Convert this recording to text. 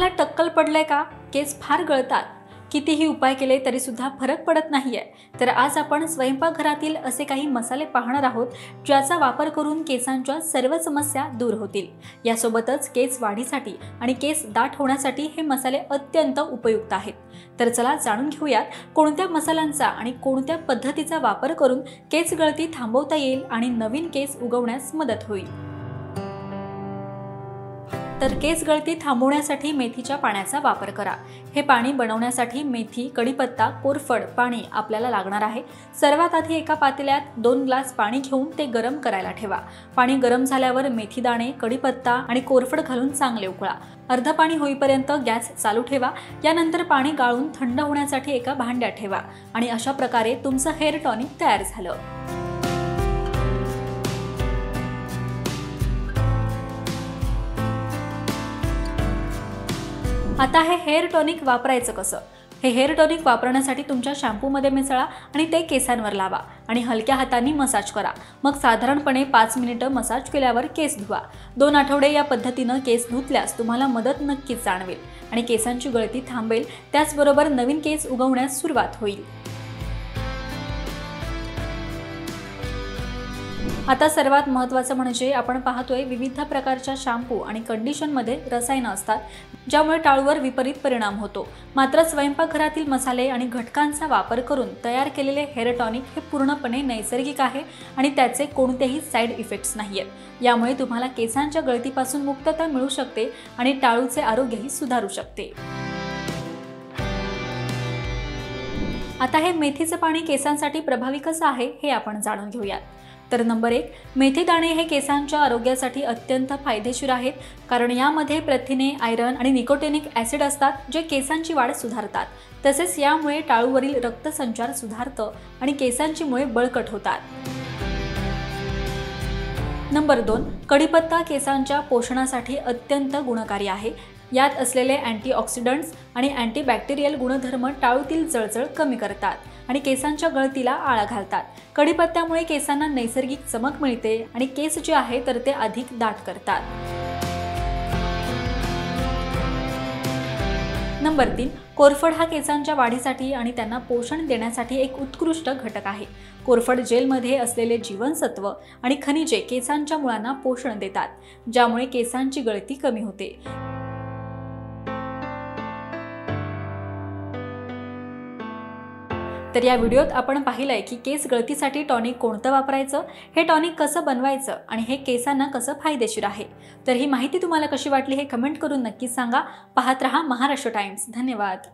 तुम्हाला टक्कल पडलंय का? केस फार गळतात, कितीही उपाय केले तरी सुद्धा फरक पडत नाहीये? तर आज आपण स्वयंपाकघरातील असे काही मसाले पाहणार आहोत ज्याचा वापर करून केसांच्या सर्व समस्या दूर होतील। यासोबतच केस वाढीसाठी आणि केस दाट होण्यासाठी हे मसाले अत्यंत उपयुक्त आहेत। तर चला जाणून घेऊयात कोणत्या मसाल्यांचा आणि कोणत्या पद्धतीचा वापर करून केस गळती थांबवता येईल आणि नवीन केस उगवण्यास मदत होईल। तर केस गळती थांबवण्यासाठी मेथीच्या पाण्याचा वापर करा। हे पाणी बनवण्यासाठी मेथी, कढीपत्ता, कोरफड पाणी आपल्याला लागणार आहे। सर्वात आधी एका पातेल्यात 2 ग्लास पाणी घेऊन ते गरम करायला ठेवा। पाणी गरम झाल्यावर मेथी दाणे, कढीपत्ता आणि कोरफड घालून चांगले उकळा। अर्ध पाणी होईपर्यंत गॅस चालू ठेवा। यानंतर पाणी गाळून थंड होण्यासाठी एका भांड्यात ठेवा आणि अशा प्रकारे तुमचं हेअर टॉनिक तयार झालं। आता हे हेअर टॉनिक वापरायचं कसं? हे हेअर टॉनिक वापरण्यासाठी तुमच्या शॅम्पूमध्ये मिसळा आणि ते केसांवर लावा आणि हलक्या हातांनी मसाज करा। मग साधारणपणे 5 मिनिटं मसाज केल्यावर केस धुवा। 2 आठवडे या पद्धतीनं केस धुतल्यास तुम्हाला मदत नक्कीच जाणवेल आणि केसांची गळती थांबेल, त्याचबरोबर नवीन केस उगवण्यास सुरुवात होईल। आता सर्वात महत्त्वाचं म्हणजे आपण पाहतोय विविध प्रकारच्या शॅम्पू आणि कंडिशनमध्ये रसायनं असतात, ज्यामुळे टाळूवर विपरीत परिणाम होतो। मात्र स्वयंपाकघरातील मसाले आणि घटकांचा वापर करून तयार केलेले हेअर टॉनिक हे पूर्णपणे नैसर्गिक आहे आणि त्याचे कोणतेही साइड इफेक्ट्स नाहीयेत। यामुळे तुम्हाला केसांच्या गळतीपासून मुक्तता मिळू शकते आणि टाळूचे आरोग्यही सुधारू शकते। आता हे मेथीचं पाणी केसांसाठी प्रभावी कसं आहे हे आपण जाणून घेऊयात। तर नंबर 1, मेथी दाणे हे केसांच्या आरोग्यासाठी अत्यंत फायदेशीर आहेत, कारण यामध्ये प्रथिने, आयरन आणि निकोटिनिक ॲसिड असतात जे केसांची वाढ सुधारतात। तसेच यामुळे टाळूवरील रक्तसंचार सुधारतं आणि केसांची मुळे बळकट होतात। नंबर 2, कढीपत्ता केसांच्या पोषणासाठी अत्यंत गुणकारी आहे। यात असलेले अँटीऑक्सिडंट्स आणि अँटीबॅक्टेरियल गुणधर्म टाळूतील जळजळ कमी करतात आणि केसांच्या गळतीला आळा घालतात। कढीपत्त्यामुळे केसांना नैसर्गिक चमक मिळते आणि केस जे आहे तर ते अधिक दाट करतात। नंबर 3, कोरफड हा केसांच्या वाढीसाठी आणि त्यांना पोषण देण्यासाठी एक उत्कृष्ट घटक आहे। कोरफड जेलमध्ये असलेले जीवनसत्व आणि खनिजे केसांच्या मुळांना पोषण देतात, ज्यामुळे केसांची गळती कमी होते। तर या व्हिडिओत आपण पाहिलंय की केस गळतीसाठी टॉनिक कोणतं वापरायचं, हे टॉनिक कसं बनवायचं आणि हे केसांना कसं फायदेशीर आहे। तर ही माहिती तुम्हाला कशी वाटली हे कमेंट करून नक्की सांगा। पाहत रहा महाराष्ट्र टाइम्स। धन्यवाद।